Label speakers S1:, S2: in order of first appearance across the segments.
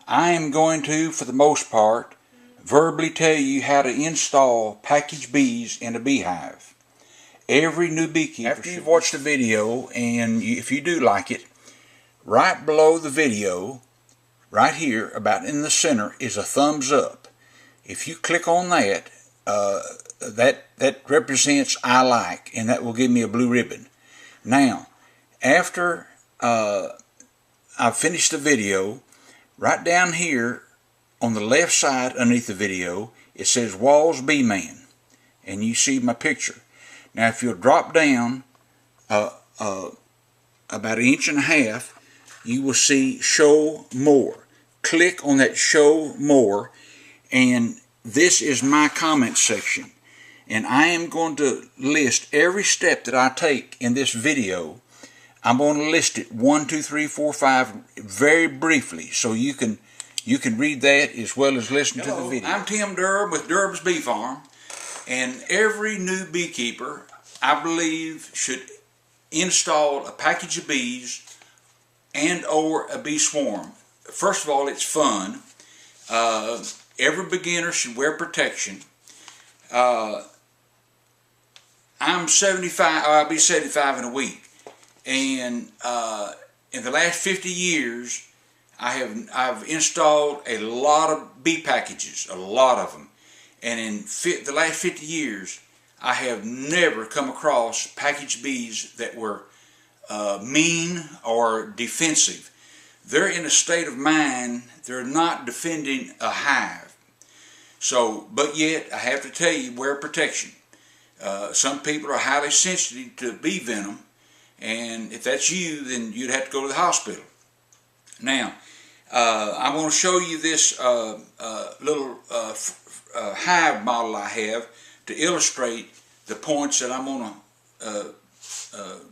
S1: I am going to, for the most part, verbally tell you how to install package bees in a beehive. Every new beekeeper, after you've watched the video, and if you do like it, right below the video, right here, about in the center, is a thumbs up. If you click on that, that represents I like, and that will give me a blue ribbon. Now, after I've finished the video, right down here on the left side underneath the video, it says Walls Bee Man, and you see my picture. Now, if you'll drop down about 1.5 inches, you will see Show More. Click on that Show More, and this is my comment section. And I am going to list every step that I take in this video. I'm going to list it 1, 2, 3, 4, 5 very briefly, so you can read that as well as listen to the video. I'm Tim Durb with Durb's Bee Farm, and every new beekeeper, I believe, should install a package of bees and or a bee swarm. First of all, it's fun. Every beginner should wear protection. I'm 75, I'll be 75 in a week. And in the last 50 years, I've installed a lot of bee packages, a lot of them. And in the last 50 years, I have never come across package bees that were mean or defensive. They're in a state of mind, they're not defending a hive. So, but yet, I have to tell you, wear protection. Some people are highly sensitive to bee venom, and if that's you, then you'd have to go to the hospital. Now, I'm going to show you this little hive model I have to illustrate the points that I'm going to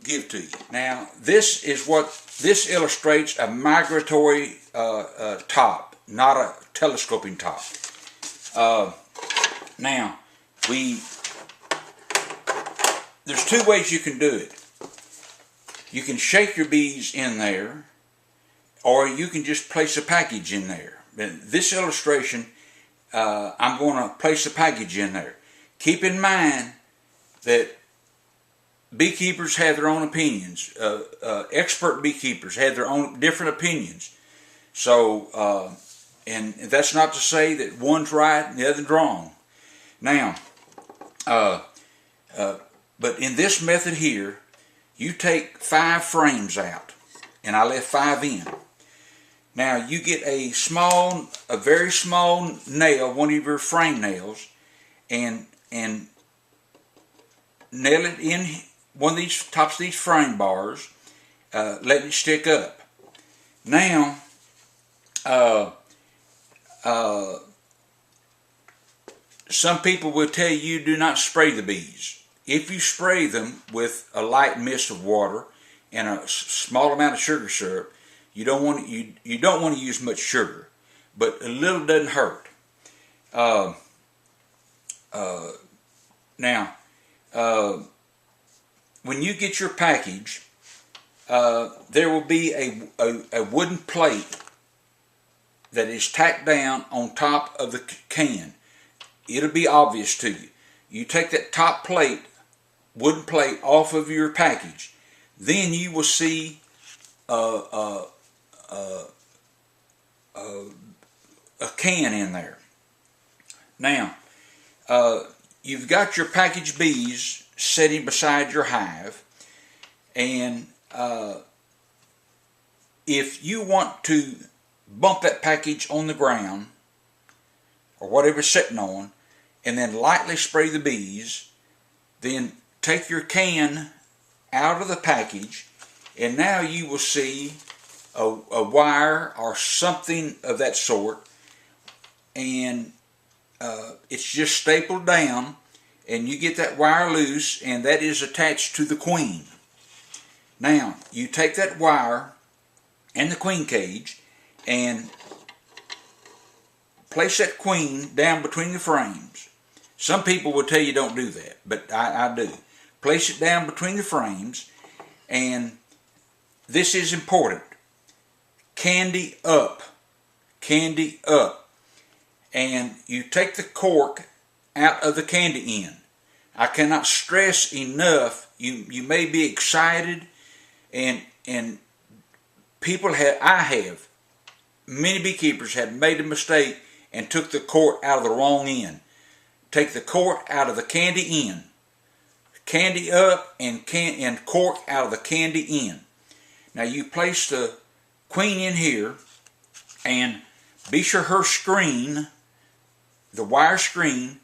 S1: give to you. Now, this illustrates a migratory top, not a telescoping top. Now, there's two ways you can do it. You can shake your bees in there, or you can just place a package in there. In this illustration, I'm going to place a package in there. Keep in mind that beekeepers have their own opinions. Expert beekeepers have their own different opinions. So, and that's not to say that one's right and the other's wrong. Now, but in this method here, you take 5 frames out, and I left 5 in. Now, you get a very small nail, one of your frame nails, and nail it in one of these tops of these frame bars, let it stick up. Now, some people will tell you do not spray the bees. If you spray them with a light mist of water and a small amount of sugar syrup, you don't want to use much sugar, but a little doesn't hurt. Now, when you get your package, there will be a wooden plate that is tacked down on top of the can. It'll be obvious to you. You take that top plate, wooden plate, off of your package, then you will see a can in there. Now, you've got your package bees sitting beside your hive, and if you want to bump that package on the ground or whatever it's sitting on and then lightly spray the bees, then take your can out of the package, and now you will see a wire or something of that sort, and it's just stapled down, and you get that wire loose, and that is attached to the queen. Now, you take that wire and the queen cage and place that queen down between the frames. Some people will tell you don't do that, but I do. Place it down between the frames, and this is important. Candy up. candy up. And you take the cork out of the candy end. I cannot stress enough, you may be excited, and many beekeepers have made a mistake and took the cork out of the wrong end. Take the cork out of the candy end. Candy up and cork out of the candy end. Now you place the queen in here, and be sure her screen, the wire screen,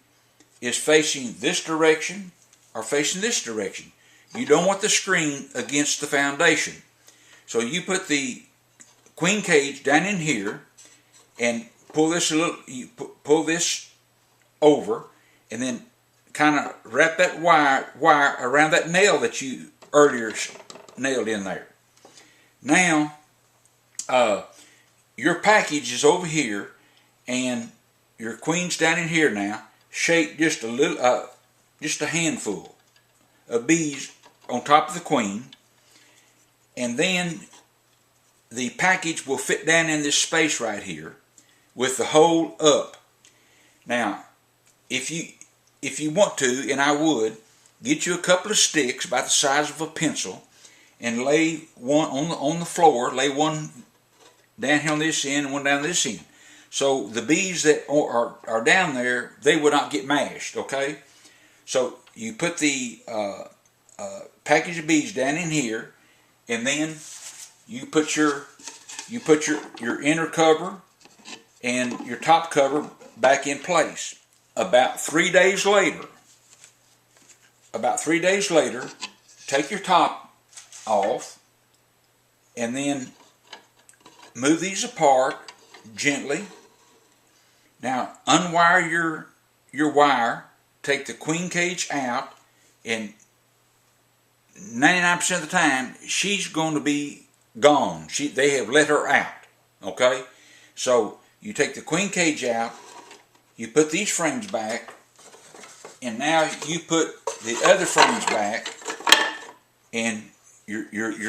S1: is facing this direction or facing this direction. You don't want the screen against the foundation. So you put the queen cage down in here and pull this pull this over, and then kind of wrap that wire around that nail that you earlier nailed in there. Now your package is over here, and your queen's down in here now. Shake just a little, just a handful of bees on top of the queen, and then the package will fit down in this space right here with the hole up. Now, if you want to, and I would, get you a couple of sticks about the size of a pencil and lay one on the floor, lay one down here on this end and one down this end. So the bees that are down there, they will not get mashed, okay? So you put the package of bees down in here, and then you put your inner cover and your top cover back in place. About 3 days later, take your top off, and then move these apart gently. Now unwire your wire, take the queen cage out, and 99% of the time she's going to be gone. They have let her out, okay? So you take the queen cage out, you put these frames back, and now you put the other frames back, and you're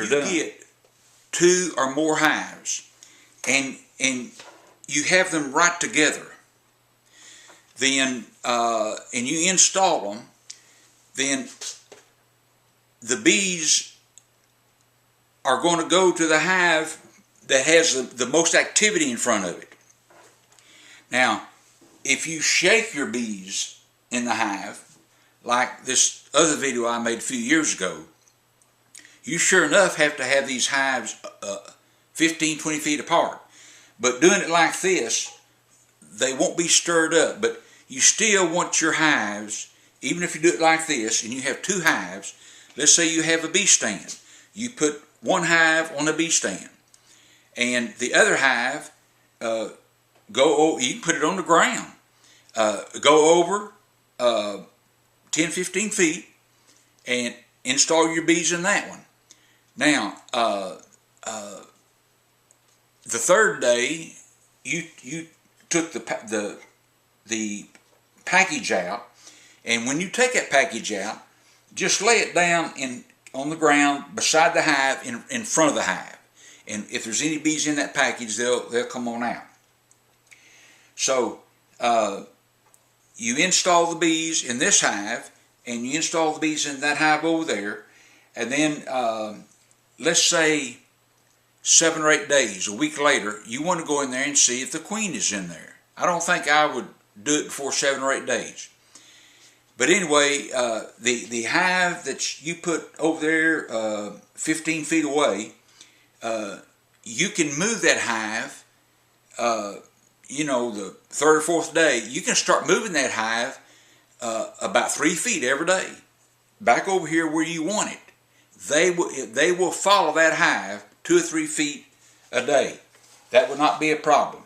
S1: done. You get 2 or more hives, and you have them right together. Then and you install them. Then the bees are going to go to the hive that has the most activity in front of it. Now, if you shake your bees in the hive, like this other video I made a few years ago, you sure enough have to have these hives 15, 20 feet apart. But doing it like this, they won't be stirred up. But you still want your hives, even if you do it like this, and you have 2 hives. Let's say you have a bee stand. You put 1 hive on a bee stand, and the other hive, you can put it on the ground. Go over 10, 15 feet and install your bees in that one. Now, the 3rd day, you took the package out, and when you take that package out, just lay it down on the ground beside the hive, in front of the hive. And if there's any bees in that package, they'll come on out. So you install the bees in this hive, and you install the bees in that hive over there, and then let's say 7 or 8 days, a week later, you want to go in there and see if the queen is in there. I don't think I would do it before 7 or 8 days. But anyway, the hive that you put over there 15 feet away, you can move that hive, the 3rd or 4th day, you can start moving that hive about 3 feet every day, back over here where you want it. They will follow that hive 2 or 3 feet a day. That will not be a problem.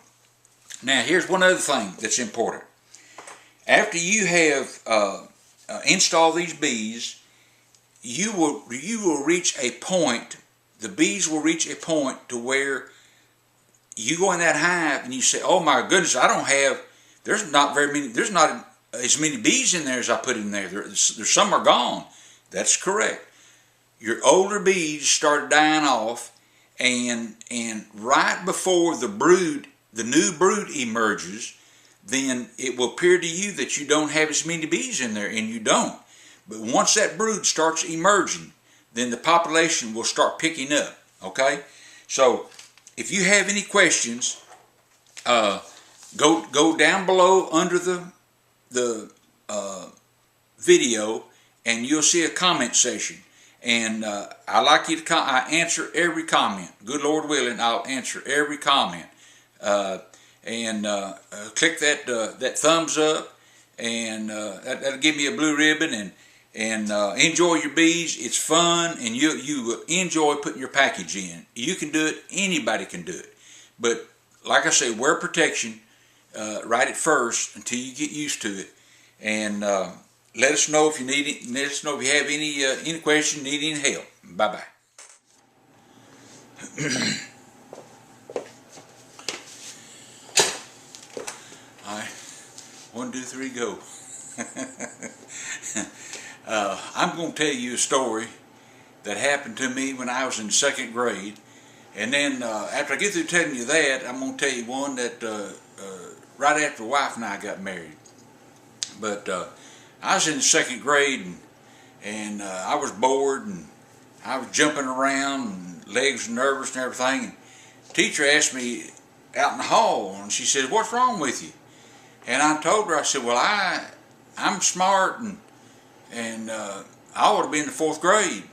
S1: Now, here's one other thing that's important. After you have installed these bees, you will reach a point. The bees will reach a point to where you go in that hive and you say, "Oh my goodness, there's not as many bees in there as I put in there. There's some are gone." That's correct. Your older bees started dying off, and right before the brood the new brood emerges, then it will appear to you that you don't have as many bees in there, and you don't. But once that brood starts emerging, then the population will start picking up, okay? So if you have any questions, go down below under the video, and you'll see a comment section. And I like you to I answer every comment. Good Lord willing, I'll answer every comment. Click that thumbs up, and that'll give me a blue ribbon. And enjoy your bees. It's fun, and you enjoy putting your package in. You can do it. Anybody can do it. But like I say, wear protection right at first until you get used to it. And let us know if you need it. Let us know if you have any questions, need any help. Bye bye. 1, 2, 3, go. I'm going to tell you a story that happened to me when I was in 2nd grade. And then after I get through telling you that, I'm going to tell you one that right after the wife and I got married. But I was in the 2nd grade, and I was bored, and I was jumping around, and legs were nervous and everything. And the teacher asked me out in the hall, and she said, "What's wrong with you?" And I told her, I said, "Well, I'm smart, and I ought to be in the 4th grade.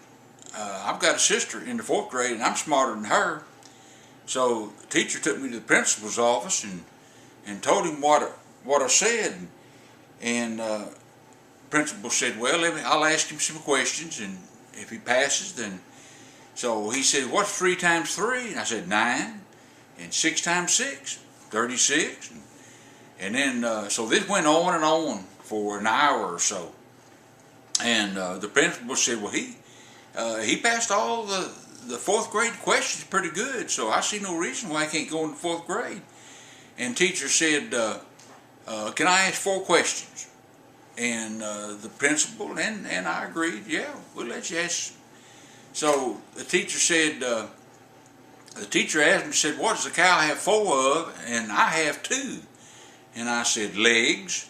S1: I've got a sister in the 4th grade, and I'm smarter than her." So the teacher took me to the principal's office and told him what I said. And the principal said, "Well, I'll ask him some questions, and if he passes, then..." So he said, "What's 3 times 3? And I said, 9. And 6 times 6, 36. And then, so this went on and on for an hour or so. And the principal said, "Well, he passed all the 4th grade questions pretty good, so I see no reason why I can't go in the 4th grade." And teacher said, "Can I ask 4 questions?" And the principal and I agreed, "Yeah, we'll let you ask." So the teacher said, asked me, said, "What does a cow have 4 of?" And I have 2. And I said, "Legs."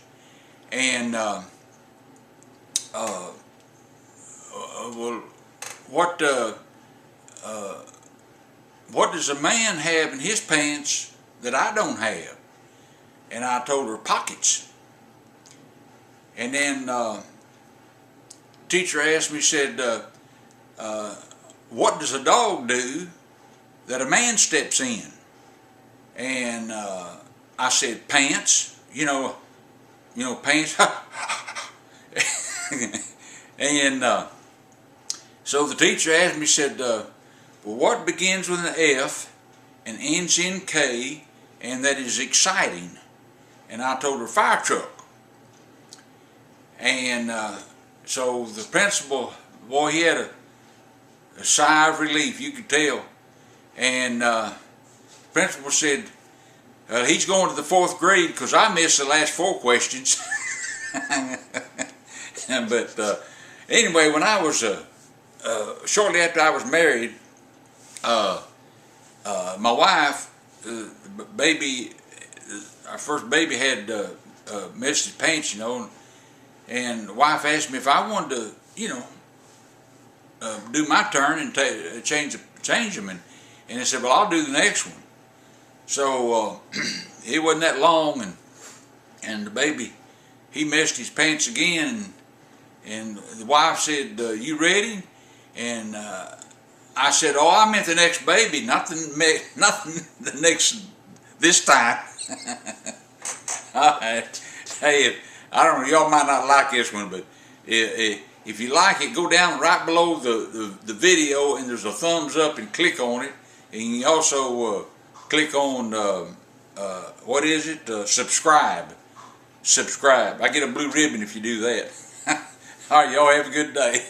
S1: And well, what does a man have in his pants that I don't have? And I told her, "Pockets." And then teacher asked me, said, "What does a dog do that a man steps in?" And I said, "Pants." You know, pants. And so the teacher asked me, said, "Well, what begins with an F and ends in K, and that is exciting?" And I told her, "Fire truck." And so the principal, boy, he had a sigh of relief, you could tell. And the principal said, "He's going to the 4th grade because I missed the last 4 questions." But anyway, when I was shortly after I was married, my wife, our first baby had missed his pants, and the wife asked me if I wanted to, do my turn and change them, and I said, "Well, I'll do the next one." So it wasn't that long, and the baby, he missed his pants again, and the wife said, "You ready?" And I said, "Oh, I meant the next baby, not the next this time." All right. Hey, I don't know, y'all might not like this one, but if you like it, go down right below the video, and there's a thumbs up, and click on it. And you can also click on what is it? Subscribe. Subscribe. I get a blue ribbon if you do that. All right, y'all have a good day.